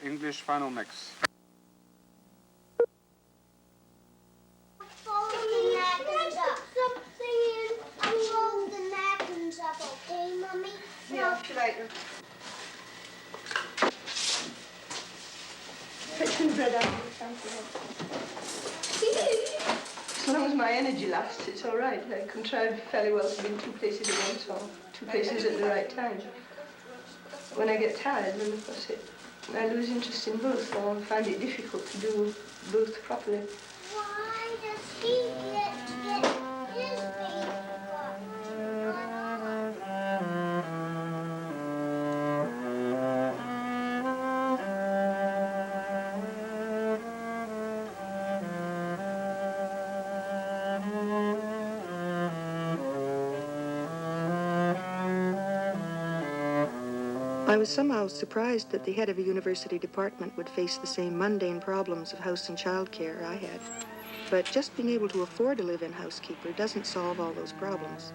English final mix. Fold the napkins up. Stop singing and fold the napkins up, okay, Mummy? Yeah, if you like them. Fetch me bread out of the counter. As long as my energy lasts, it's all right. I contrive fairly well to be in two places at once or two places at the right time. When I get tired, then of course I lose interest in both or find it difficult to do both properly. Why does he get his baby got? I was somehow surprised that the head of a university department would face the same mundane problems of house and childcare I had. But just being able to afford a live-in housekeeper doesn't solve all those problems.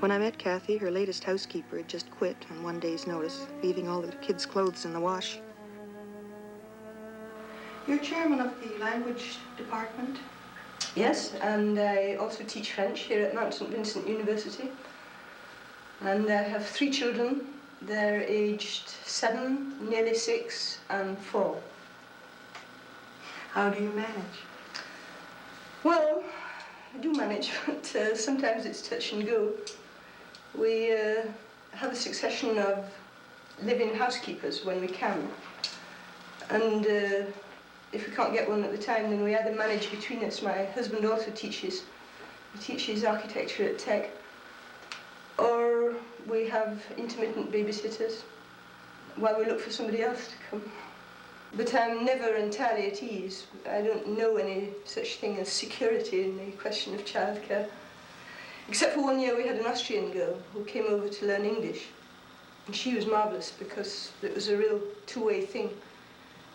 When I met Kathy, her latest housekeeper had just quit on one day's notice, leaving all the kids' clothes in the wash. You're chairman of the language department? Yes, and I also teach French here at Mount St. Vincent University. And I have 3 children. They're aged 7, nearly 6, and 4. How do you manage? Well, I do manage, but sometimes it's touch and go. We have a succession of live-in housekeepers when we can. And if we can't get one at the time, then we either manage between us. My husband also teaches. He teaches architecture at Tech. Or we have intermittent babysitters while we look for somebody else to come. But I'm never entirely at ease. I don't know any such thing as security in the question of childcare. Except for one year we had an Austrian girl who came over to learn English. And she was marvellous because it was a real two-way thing.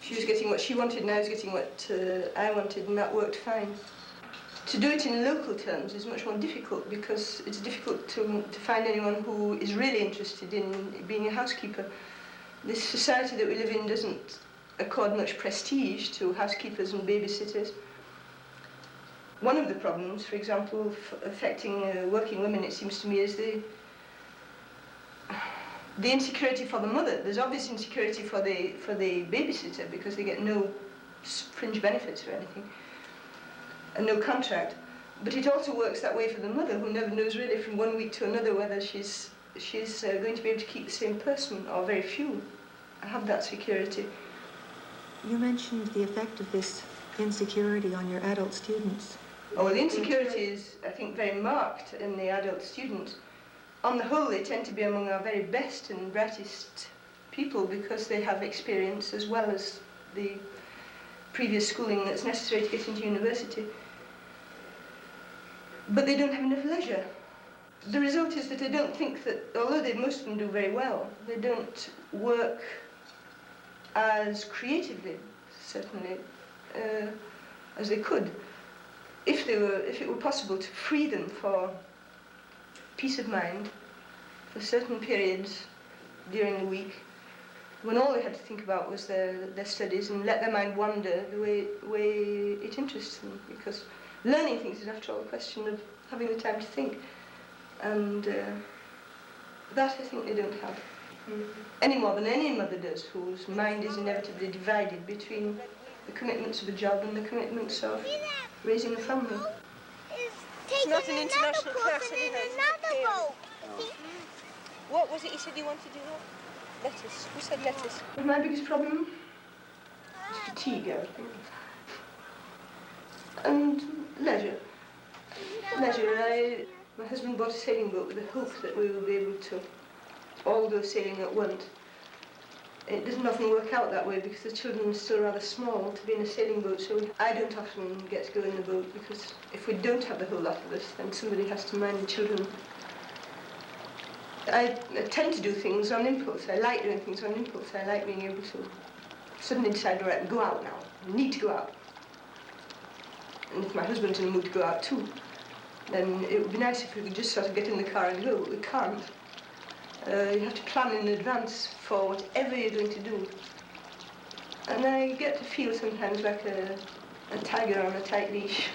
She was getting what she wanted and I was getting what I wanted, and that worked fine. To do it in local terms is much more difficult because it's difficult to find anyone who is really interested in being a housekeeper. This society that we live in doesn't accord much prestige to housekeepers and babysitters. One of the problems, for example, affecting working women, it seems to me, is the insecurity for the mother. There's obvious insecurity for the babysitter because they get no fringe benefits or anything. And no contract, but it also works that way for the mother, who never knows really from one week to another whether she's going to be able to keep the same person, or very few have that security. You mentioned the effect of this insecurity on your adult students. Oh, well, the insecurity is, I think, very marked in the adult students. On the whole, they tend to be among our very best and brightest people because they have experience as well as the previous schooling that's necessary to get into university. But they don't have enough leisure. The result is that I don't think that, although most of them do very well, they don't work as creatively, certainly, as they could. If it were possible to free them for peace of mind for certain periods during the week, when all they had to think about was their studies, and let their mind wander the way it interests them, because learning things is, after all, a question of having the time to think, and that I think they don't have. Any more than any mother does, whose mind is inevitably divided between the commitments of a job and the commitments of raising a family. It's not an international class in anyway, another boat. What was it you said you wanted to do? Lettuce. Who said lettuce? My biggest problem is fatigue, I think. And leisure. My husband bought a sailing boat with the hope that we will be able to all go sailing at once. It doesn't often work out that way because the children are still rather small to be in a sailing boat, so I don't often get to go in the boat because if we don't have the whole lot of us, then somebody has to mind the children. I tend to do things on impulse. I like doing things on impulse. I like being able to suddenly decide, all right, go out now. I need to go out. And if my husband's in the mood to go out too, then it would be nice if we could just sort of get in the car and go, but we can't. You have to plan in advance for whatever you're going to do. And I get to feel sometimes like a tiger on a tight leash.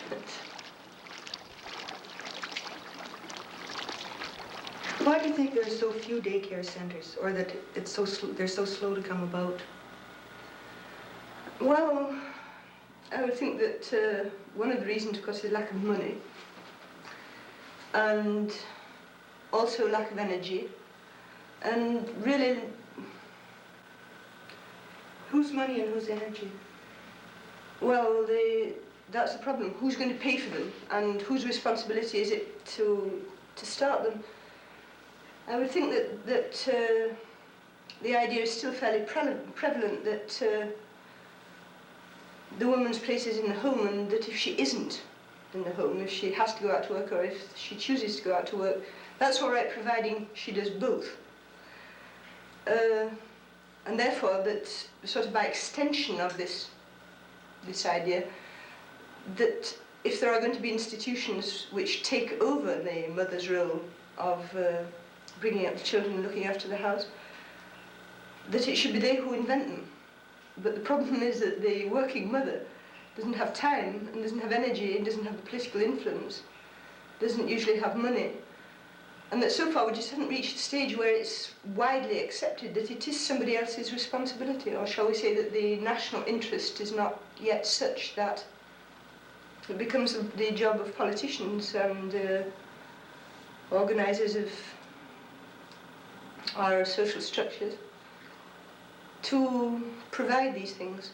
Why do you think there are so few daycare centres, or that they're so slow to come about? Well, I would think that one of the reasons, of course, is lack of money, and also lack of energy, and really, Whose money and whose energy? well, that's the problem. Who's going to pay for them, and whose responsibility is it to start them? I would think that the idea is still fairly prevalent that the woman's place is in the home, and that if she isn't in the home, if she has to go out to work or if she chooses to go out to work, that's all right, providing she does both. And therefore, that sort of by extension of this idea, that if there are going to be institutions which take over the mother's role of bringing up the children and looking after the house, that it should be they who invent them. But the problem is that the working mother doesn't have time and doesn't have energy and doesn't have the political influence, doesn't usually have money, and that so far we just haven't reached the stage where it's widely accepted that it is somebody else's responsibility, or shall we say that the national interest is not yet such that it becomes the job of politicians and organisers of our social structures to provide these things.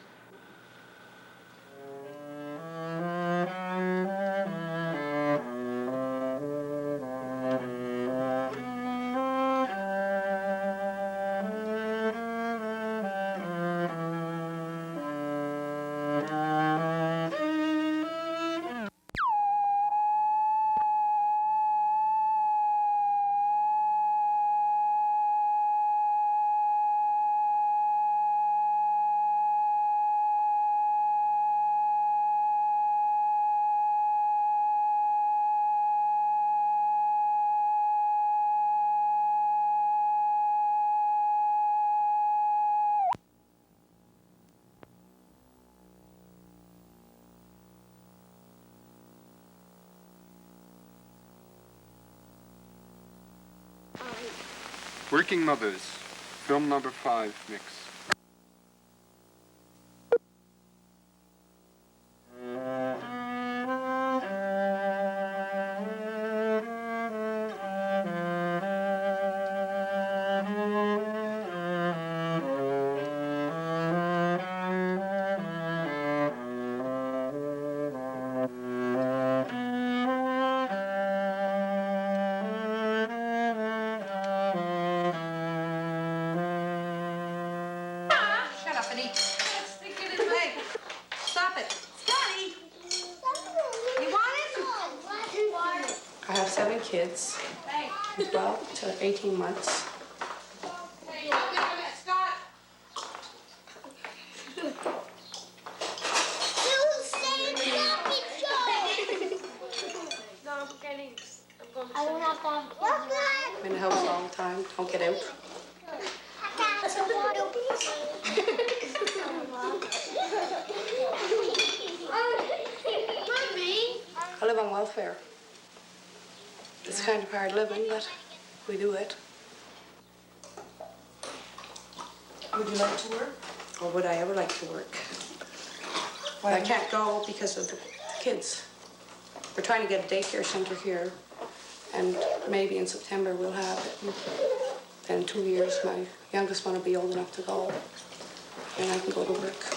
Working Mothers, film number 5 mix. I have 7 kids, from 12 to 18 months. I'm in the house all the time, don't get out. I live on welfare. It's kind of hard living, but we do it. Would you like to work? Or would I ever like to work? Well, I can't go because of the kids. We're trying to get a daycare center here, and maybe in September we'll have it. And in 2 years, my youngest one will be old enough to go, and I can go to work.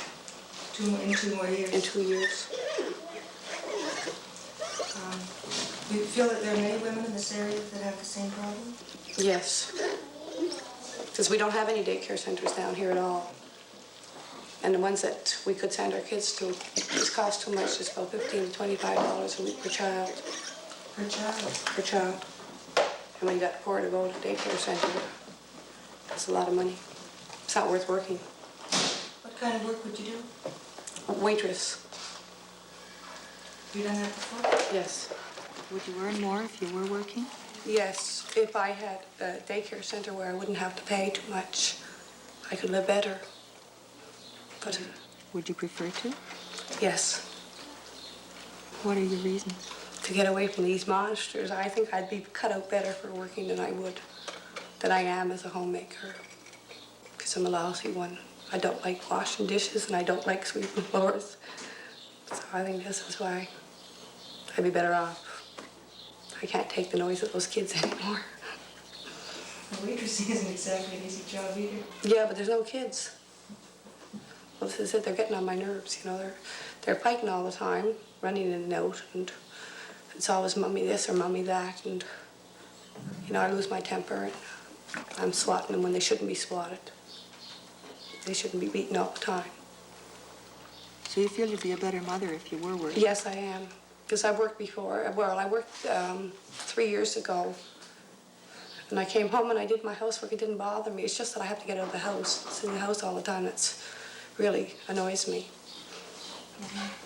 In 2 more years? In 2 years. Do you feel that there are many women in this area that have the same problem? Yes. Because we don't have any daycare centers down here at all. And the ones that we could send our kids to, just cost too much. It's about $15 to $25 a week per child. Per child? Per child. And when you got poor to go to daycare center, that's a lot of money. It's not worth working. What kind of work would you do? A waitress. Have you done that before? Yes. Would you earn more if you were working? Yes, if I had a daycare center where I wouldn't have to pay too much, I could live better. But Would you prefer to? yes, What are your reasons? to get away from these monsters, I think I'd be cut out better for working than I am as a homemaker. Because I'm a lousy one. I don't like washing dishes and I don't like sweeping floors. So I think this is why I'd be better off. I can't take the noise of those kids anymore. Waitressing isn't exactly an easy job either. Yeah, but there's no kids. Well, this is it. They're getting on my nerves. You know, they're fighting all the time, running in and out, and it's always mommy this or mommy that, and you know, I lose my temper and I'm swatting them when they shouldn't be swatted. They shouldn't be beaten all the time. So you feel you'd be a better mother if you were working? Yes, I am. Because I worked before. Well, I worked 3 years ago. And I came home and I did my housework. It didn't bother me. It's just that I have to get out of the house. It's in the house all the time. That's really annoys me.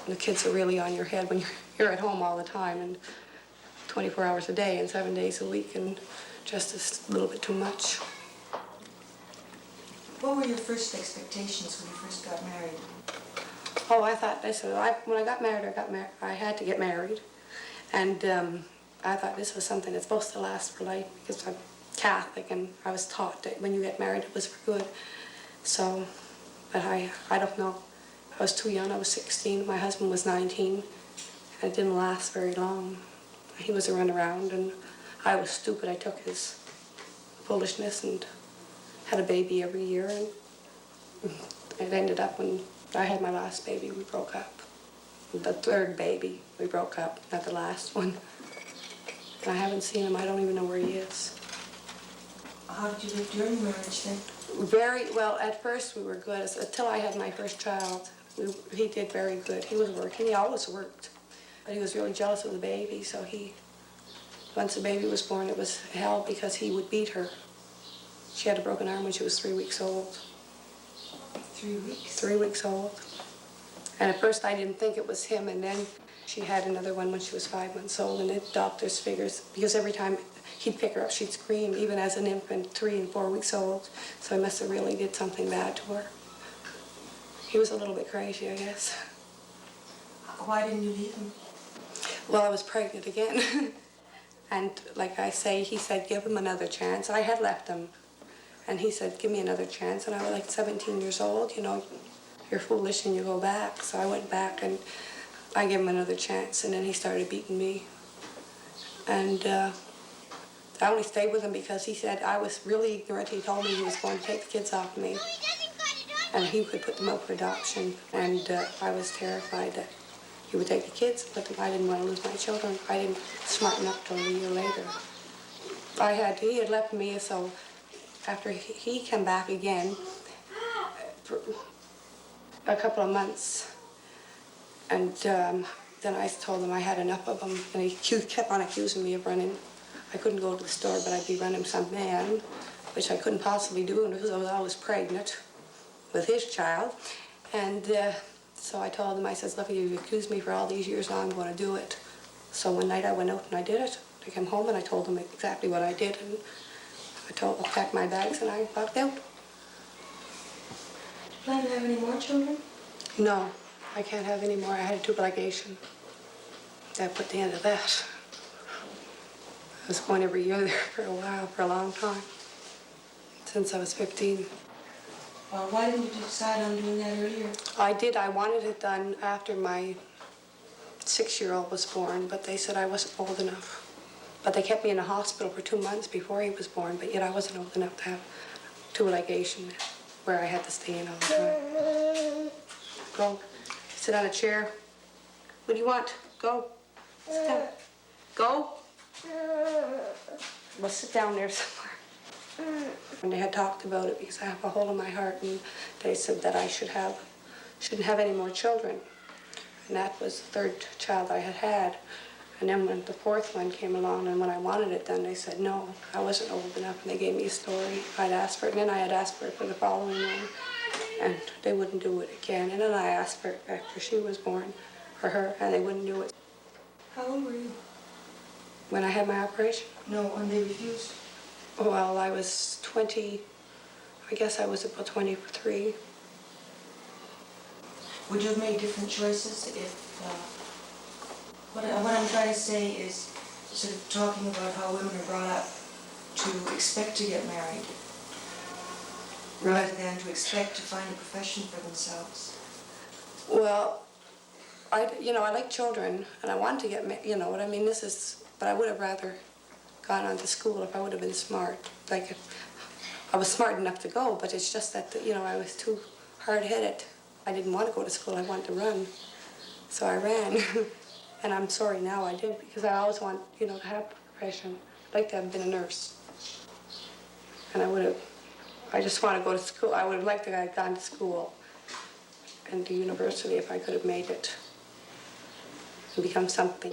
And the kids are really on your head when you're at home all the time and 24 hours a day and 7 days a week, and just a little bit too much. What were your first expectations when you first got married? Oh, I thought, when I got married, I had to get married. And I thought this was something that's supposed to last for life because I'm Catholic and I was taught that when you get married, it was for good. So, but I don't know. I was too young. I was 16. My husband was 19. And it didn't last very long. He was a runaround and I was stupid. I took his foolishness and had a baby every year. And it ended up when I had my last baby, we broke up. The third baby, we broke up, not the last one. And I haven't seen him. I don't even know where he is. How did you live during the marriage then? Very well. At first we were good. Until I had my first child, he did very good. He was working. He always worked. But he was really jealous of the baby, so once the baby was born, it was hell because he would beat her. She had a broken arm when she was 3 weeks old. 3 weeks? 3 weeks old. And at first I didn't think it was him, and then she had another one when she was 5 months old, and the doctors figures, because every time he'd pick her up, she'd scream, even as an infant, 3 and 4 weeks old. So he must have really did something bad to her. He was a little bit crazy, I guess. Why didn't you leave him? Well, I was pregnant again. And like I say, he said, give him another chance. I had left him. And he said, give me another chance. And I was like 17 years old, you know, you're foolish and you go back. So I went back and I gave him another chance. And then he started beating me. And I only stayed with him because he said I was really ignorant. He told me he was going to take the kids off me. And he would put them up for adoption. And I was terrified that he would take the kids, but I didn't want to lose my children. I didn't smarten up till a year later. He had left me, so after he came back again for a couple of months, and then I told him I had enough of him, and he kept on accusing me of running. I couldn't go to the store, but I'd be running some man, which I couldn't possibly do because I was always pregnant with his child. And so I told him, I said, look, you've accused me for all these years, now I'm going to do it. So one night I went out and I did it. I came home and I told him exactly what I did, and I packed my bags and I walked out. Plan to have any more children? No, I can't have any more. I had a tube ligation. That put the end of that. I was going every year there for a while, for a long time, since I was 15. Well, why didn't you decide on doing that earlier? I wanted it done after my 6-year-old was born, but they said I wasn't old enough. But they kept me in the hospital for 2 months before he was born, but yet I wasn't old enough to have tube ligation where I had to stay in all the time. Go. Sit on a chair. What do you want? Go. Sit down. Go. Well, sit down there somewhere. And they had talked about it because I have a hole in my heart, and they said that I shouldn't have any more children. And that was the third child I had had. And then when the fourth one came along, and when I wanted it done, they said no, I wasn't old enough, and they gave me a story. I'd asked for it, and then I had asked for it for the following one, and they wouldn't do it again. And then I asked for it after she was born, for her, and they wouldn't do it. How old were you? When I had my operation? No, when they refused. Well, I was 20, I guess I was about 23. Would you have made different choices if, what I'm trying to say is sort of talking about how women are brought up to expect to get married rather than to expect to find a profession for themselves. Well, I like children, and I want to get married, you know what I mean? But I would have rather gone on to school if I would have been smart. Like, I was smart enough to go, but it's just that, I was too hard-headed. I didn't want to go to school, I wanted to run. So I ran, and I'm sorry now I did, because I always want, to have a profession. I'd like to have been a nurse. And I just want to go to school. I would have liked to have gone to school and to university if I could have made it and become something.